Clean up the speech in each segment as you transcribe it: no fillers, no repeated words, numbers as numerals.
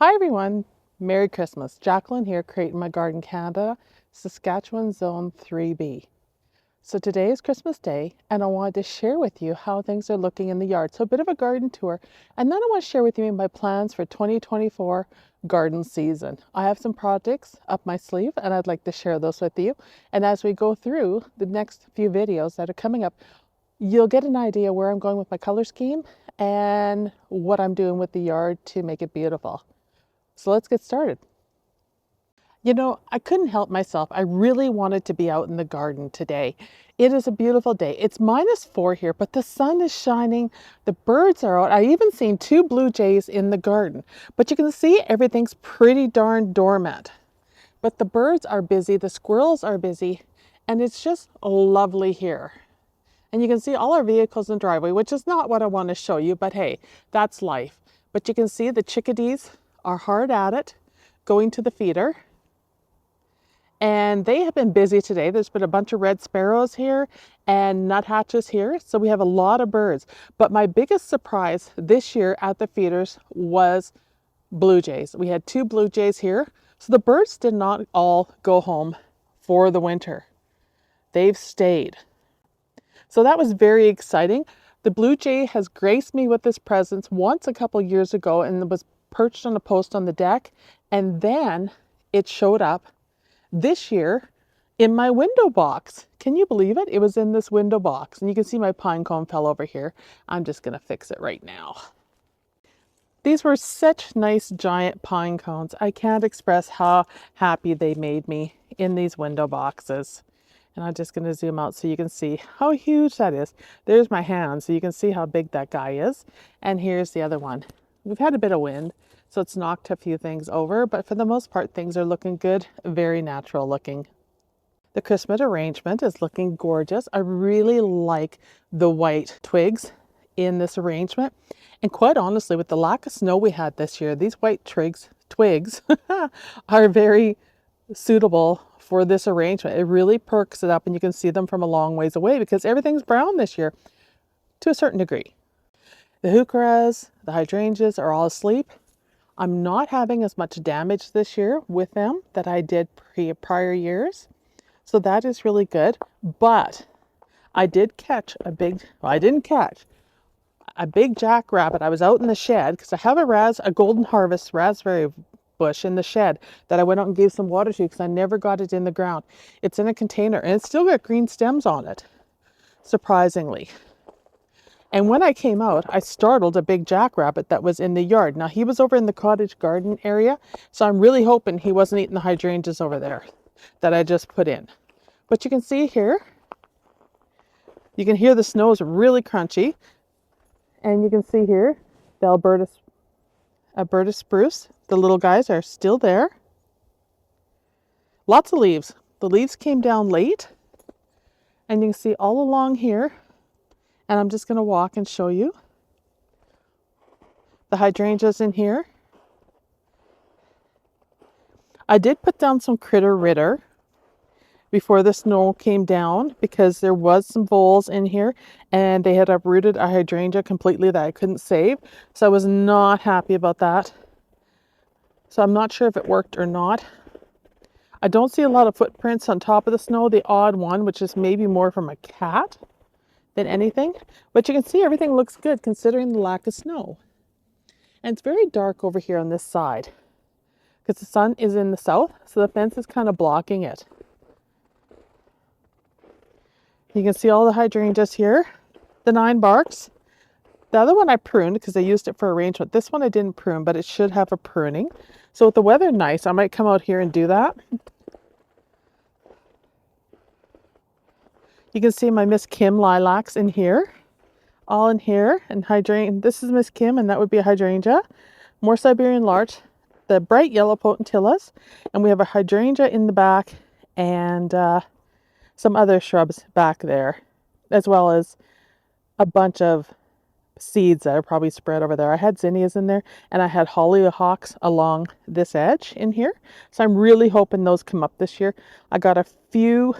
Hi everyone, Merry Christmas. Jacqueline here, creating my garden Canada, Saskatchewan Zone 3B. So today is Christmas Day and I wanted to share with you how things are looking in the yard. So a bit of a garden tour, and then I want to share with you my plans for 2024 garden season. I have some projects up my sleeve and I'd like to share those with you. And as we go through the next few videos that are coming up, you'll get an idea where I'm going with my color scheme and what I'm doing with the yard to make it beautiful. So let's get started. You know, I couldn't help myself. I really wanted to be out in the garden today. It is a beautiful day. It's -4 here, but the sun is shining. The birds are out. I even seen 2 blue jays in the garden. But you can see everything's pretty darn dormant. But the birds are busy, the squirrels are busy, and it's just lovely here. And you can see all our vehicles in the driveway, which is not what I want to show you, but hey, that's life. But you can see the chickadees are hard at it, going to the feeder. And they have been busy today. There's been a bunch of red sparrows here and nuthatches here. So we have a lot of birds. But my biggest surprise this year at the feeders was blue jays. We had 2 blue jays here. So the birds did not all go home for the winter. They've stayed. So that was very exciting. The blue jay has graced me with his presence once a couple years ago and was perched on a post on the deck. And then it showed up this year in my window box. Can you believe it? It was in this window box. And you can see my pine cone fell over here. I'm just going to fix it right now. These were such nice giant pine cones. I can't express how happy they made me in these window boxes. And I'm just going to zoom out so you can see how huge that is. There's my hand, so you can see how big that guy is. And here's the other one. We've had a bit of wind, so it's knocked a few things over, but for the most part, things are looking good, very natural looking. The Christmas arrangement is looking gorgeous. I really like the white twigs in this arrangement. And quite honestly, with the lack of snow we had this year, these white twigs are very suitable for this arrangement. It really perks it up and you can see them from a long ways away because everything's brown this year to a certain degree. The heucheras, the hydrangeas are all asleep. I'm not having as much damage this year with them that I did prior years. So that is really good. But I did catch a big, well, I didn't catch a big jackrabbit. I was out in the shed because I have a golden harvest raspberry bush in the shed that I went out and gave some water to because I never got it in the ground. It's in a container and it's still got green stems on it, surprisingly. And when I came out, I startled a big jackrabbit that was in the yard. Now he was over in the cottage garden area, so I'm really hoping he wasn't eating the hydrangeas over there that I just put in. But you can see here, you can hear the snow is really crunchy. And you can see here, the Alberta spruce, the little guys are still there. Lots of leaves. The leaves came down late. And you can see all along here, and I'm just going to walk and show you the hydrangeas in here. I did put down some critter ritter before the snow came down because there was some voles in here and they had uprooted a hydrangea completely that I couldn't save. So I was not happy about that. So I'm not sure if it worked or not. I don't see a lot of footprints on top of the snow, the odd one, which is maybe more from a cat than anything. But you can see everything looks good considering the lack of snow. And it's very dark over here on this side because the sun is in the south, so the fence is kind of blocking it. You can see all the hydrangeas here, the 9 barks. The other one I pruned because I used it for arrangement. This one I didn't prune, but it should have a pruning. So with the weather nice, I might come out here and do that. You can see my Miss Kim lilacs in here, all in here, and hydrangea. This is Miss Kim, and that would be a hydrangea. More Siberian larch, the bright yellow potentillas, and we have a hydrangea in the back, and some other shrubs back there, as well as a bunch of seeds that are probably spread over there. I had zinnias in there and I had hollyhocks along this edge in here. So I'm really hoping those come up this year. I got a few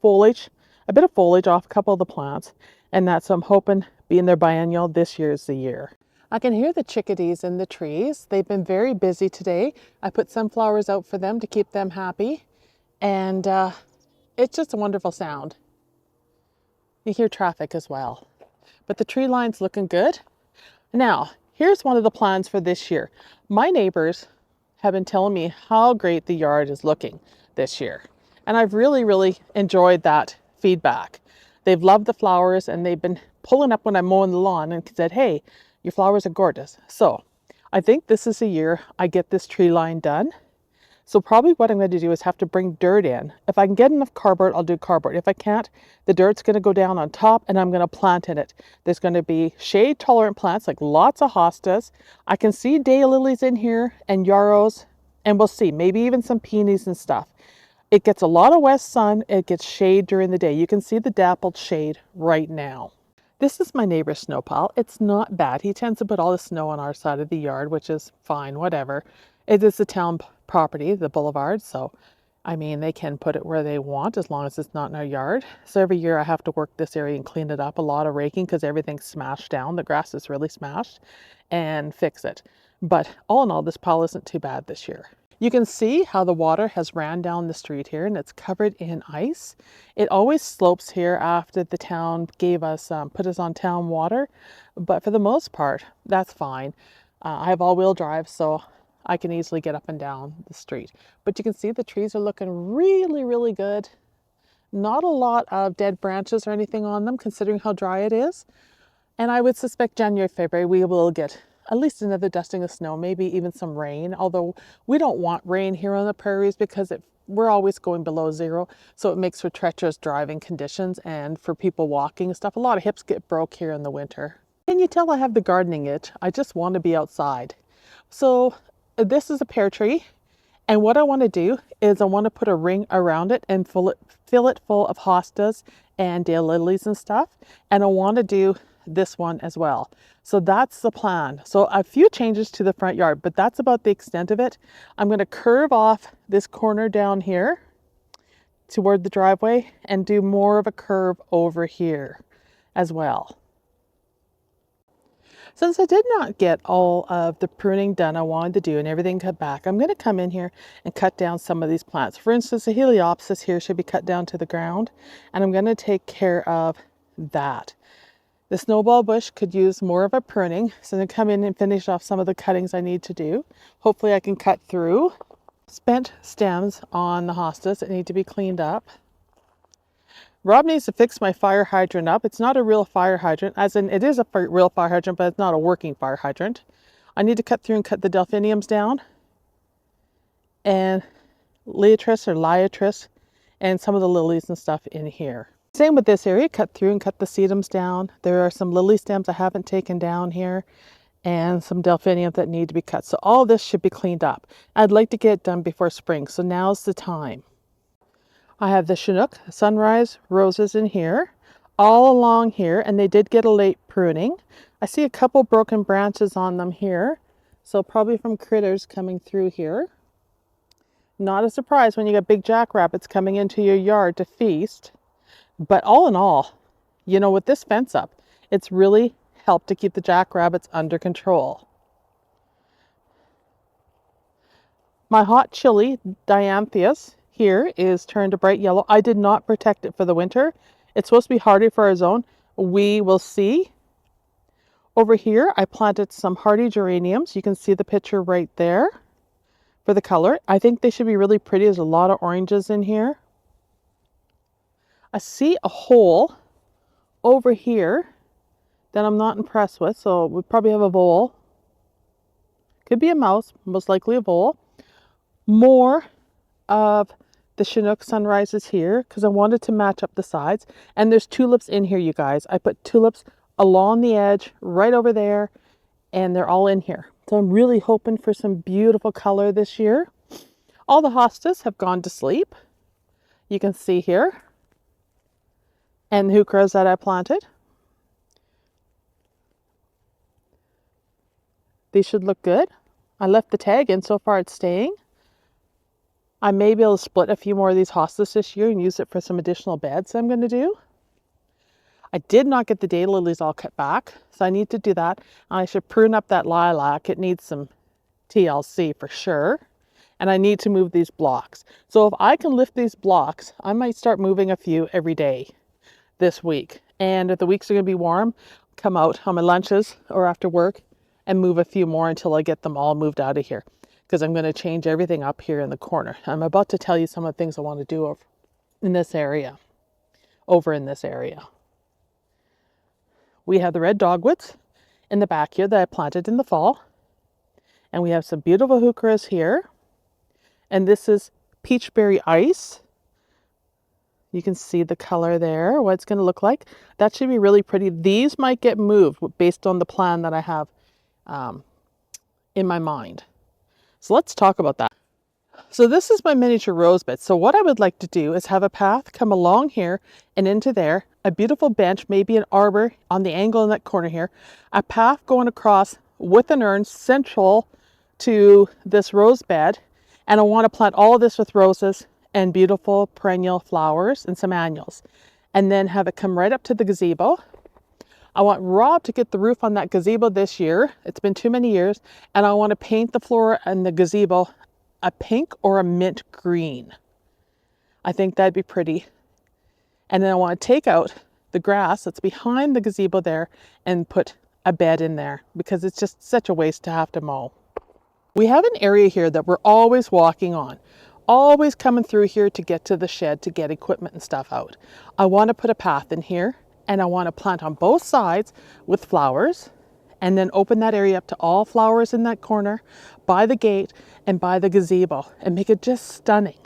foliage, a bit of foliage off a couple of the plants, and that's, so I'm hoping being their biennial, this year is the year. I can hear the chickadees in the trees. They've been very busy today. I put sunflowers out for them to keep them happy. And it's just a wonderful sound. You hear traffic as well. But the tree line's looking good. Now, here's one of the plans for this year. My neighbors have been telling me how great the yard is looking this year. And I've really enjoyed that feedback. They've loved the flowers and they've been pulling up when I'm mowing the lawn and said, hey, your flowers are gorgeous. So I think this is the year I get this tree line done. So probably what I'm going to do is have to bring dirt in. If I can get enough cardboard, I'll do cardboard. If I can't, the dirt's going to go down on top and I'm going to plant in it. There's going to be shade tolerant plants, like lots of hostas. I can see daylilies in here and yarrows, and we'll see, maybe even some peonies and stuff. It gets a lot of west sun. It gets shade during the day. You can see the dappled shade right now. This is my neighbor's snow pile. It's not bad. He tends to put all the snow on our side of the yard, which is fine, whatever. It is a town property, the boulevard, so I mean, they can put it where they want as long as it's not in our yard. So every year I have to work this area and clean it up. A lot of raking because everything's smashed down. The grass is really smashed, and fix it. But all in all, this pile isn't too bad this year. You can see how the water has ran down the street here and it's covered in ice. It always slopes here after the town gave us, put us on town water. But for the most part, that's fine. I have all-wheel drive, so I can easily get up and down the street. But you can see the trees are looking really good. Not a lot of dead branches or anything on them, considering how dry it is. And I would suspect January, February, we will get at least another dusting of snow, maybe even some rain. Although we don't want rain here on the prairies because we're always going below zero. So it makes for treacherous driving conditions and for people walking and stuff. A lot of hips get broke here in the winter. Can you tell I have the gardening itch? I just want to be outside. So this is a pear tree. And what I want to do is I want to put a ring around it and fill it full of hostas and daylilies and stuff. And I want to do this one as well. So that's the plan. So a few changes to the front yard, but that's about the extent of it. I'm going to curve off this corner down here toward the driveway and do more of a curve over here as well. Since I did not get all of the pruning done I wanted to do and everything cut back, I'm going to come in here and cut down some of these plants. For instance, the heliopsis here should be cut down to the ground, and I'm going to take care of that. The snowball bush could use more of a pruning, so I'm going to come in and finish off some of the cuttings I need to do. Hopefully I can cut through. Spent stems on the hostas that need to be cleaned up. Rob needs to fix my fire hydrant up. It's not a real fire hydrant, as in it is a real fire hydrant, but it's not a working fire hydrant. I need to cut through and cut the delphiniums down, and liatris, and some of the lilies and stuff in here. Same with this area, cut through and cut the sedums down. There are some lily stems I haven't taken down here, and some delphiniums that need to be cut. So all this should be cleaned up. I'd like to get it done before spring, so now's the time. I have the Chinook sunrise roses in here, all along here, and they did get a late pruning. I see a couple broken branches on them here, so probably from critters coming through here. Not a surprise when you got big jackrabbits coming into your yard to feast. But all in all, you know, with this fence up, it's really helped to keep the jackrabbits under control. My hot chili dianthus here is turned a bright yellow. I did not protect it for the winter. It's supposed to be hardy for our zone. We will see. Over here, I planted some hardy geraniums. You can see the picture right there for the color. I think they should be really pretty. There's a lot of oranges in here. I see a hole over here that I'm not impressed with, so we probably have a vole. Could be a mouse, most likely a vole. More of the Chinook sunrises here because I wanted to match up the sides. And there's tulips in here, you guys. I put tulips along the edge, right over there, and they're all in here. So I'm really hoping for some beautiful color this year. All the hostas have gone to sleep. You can see here. And the heucheras that I planted. These should look good. I left the tag in, so far it's staying. I may be able to split a few more of these hostas this year and use it for some additional beds I'm going to do. I did not get the daylilies all cut back, so I need to do that. I should prune up that lilac. It needs some TLC for sure. And I need to move these blocks. So if I can lift these blocks, I might start moving a few every day this week. And if the weeks are going to be warm, come out on my lunches or after work and move a few more until I get them all moved out of here. Because I'm going to change everything up here in the corner. I'm about to tell you some of the things I want to do over in this area. We have the red dogwoods in the back here that I planted in the fall. And we have some beautiful heucheras here. And this is peachberry ice. You can see the color there, what it's going to look like. That should be really pretty. These might get moved based on the plan that I have in my mind. So let's talk about that. So this is my miniature rose bed. So what I would like to do is have a path come along here and into there, a beautiful bench, maybe an arbor on the angle in that corner here, a path going across with an urn central to this rose bed. And I want to plant all of this with roses and beautiful perennial flowers and some annuals. And then have it come right up to the gazebo. I want Rob to get the roof on that gazebo this year. It's been too many years. And I want to paint the floor and the gazebo a pink or a mint green. I think that'd be pretty. And then I want to take out the grass that's behind the gazebo there and put a bed in there because it's just such a waste to have to mow. We have an area here that we're always walking on, always coming through here to get to the shed to get equipment and stuff out. I want to put a path in here and I want to plant on both sides with flowers and then open that area up to all flowers in that corner by the gate and by the gazebo and make it just stunning.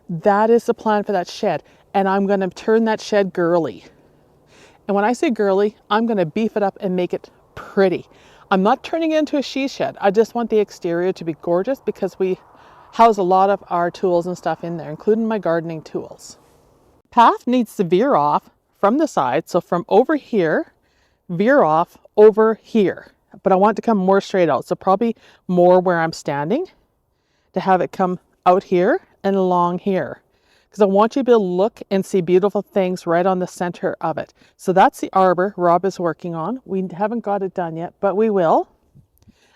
That is the plan for that shed. And I'm going to turn that shed girly. And when I say girly, I'm going to beef it up and make it pretty. I'm not turning it into a she shed. I just want the exterior to be gorgeous because we house a lot of our tools and stuff in there, including my gardening tools. Path needs to veer off from the side. So from over here, veer off over here. But I want it to come more straight out. So probably more where I'm standing to have it come out here and along here. Because I want you to be able to look and see beautiful things right on the center of it. So that's the arbor Rob is working on. We haven't got it done yet, but we will.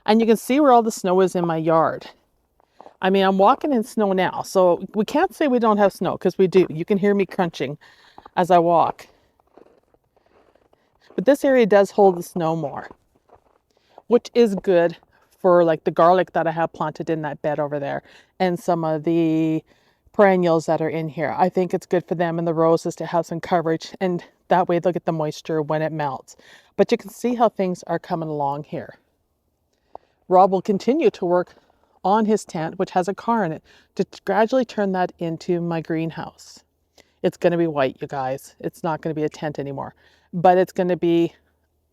And you can see where all the snow is in my yard. I mean, I'm walking in snow now, so we can't say we don't have snow because we do. You can hear me crunching as I walk. But this area does hold the snow more, which is good for like the garlic that I have planted in that bed over there and some of the perennials that are in here. I think it's good for them and the roses to have some coverage, and that way they'll get the moisture when it melts. But you can see how things are coming along here. Rob will continue to work on his tent, which has a car in it, to gradually turn that into my greenhouse. It's going to be white, you guys. It's not going to be a tent anymore, but it's going to be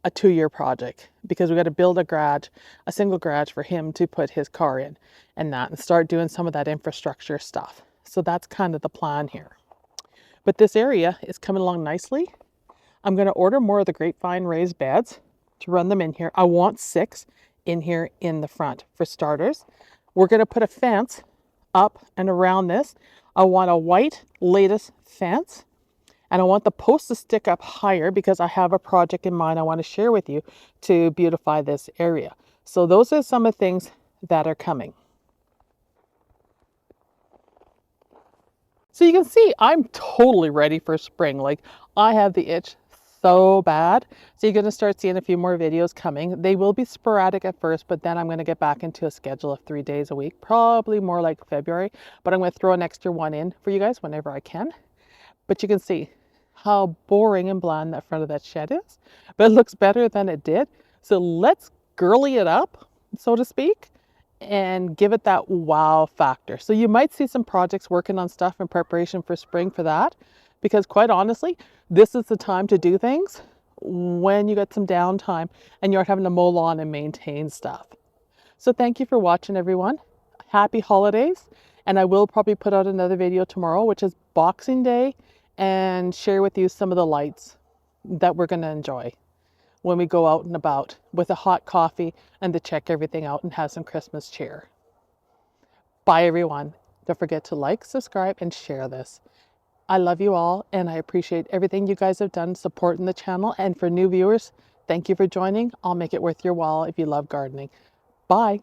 a 2-year project because we got to build a single garage for him to put his car in and start doing some of that infrastructure stuff. So that's kind of the plan here. But this area is coming along nicely. I'm going to order more of the grapevine raised beds to run them in here. I want 6 in here in the front for starters. We're going to put a fence up and around this. I want a white lattice fence. And I want the posts to stick up higher because I have a project in mind I want to share with you to beautify this area. So those are some of the things that are coming. So you can see I'm totally ready for spring. Like, I have the itch so bad. So you're going to start seeing a few more videos coming. They will be sporadic at first, but then I'm going to get back into a schedule of 3 days a week, probably more like February. But I'm going to throw an extra one in for you guys whenever I can. But you can see how boring and bland that front of that shed is, but it looks better than it did. So let's girly it up, so to speak, and give it that wow factor. So you might see some projects working on stuff in preparation for spring for that, because quite honestly, this is the time to do things when you get some downtime and you're having to mow lawn and maintain stuff. So thank you for watching, everyone. Happy holidays. And I will probably put out another video tomorrow, which is Boxing Day, and share with you some of the lights that we're going to enjoy when we go out and about with a hot coffee and to check everything out and have some Christmas cheer. Bye, everyone. Don't forget to like, subscribe, and share this. I love you all, and I appreciate everything you guys have done supporting the channel. And for new viewers, thank you for joining. I'll make it worth your while if you love gardening. Bye.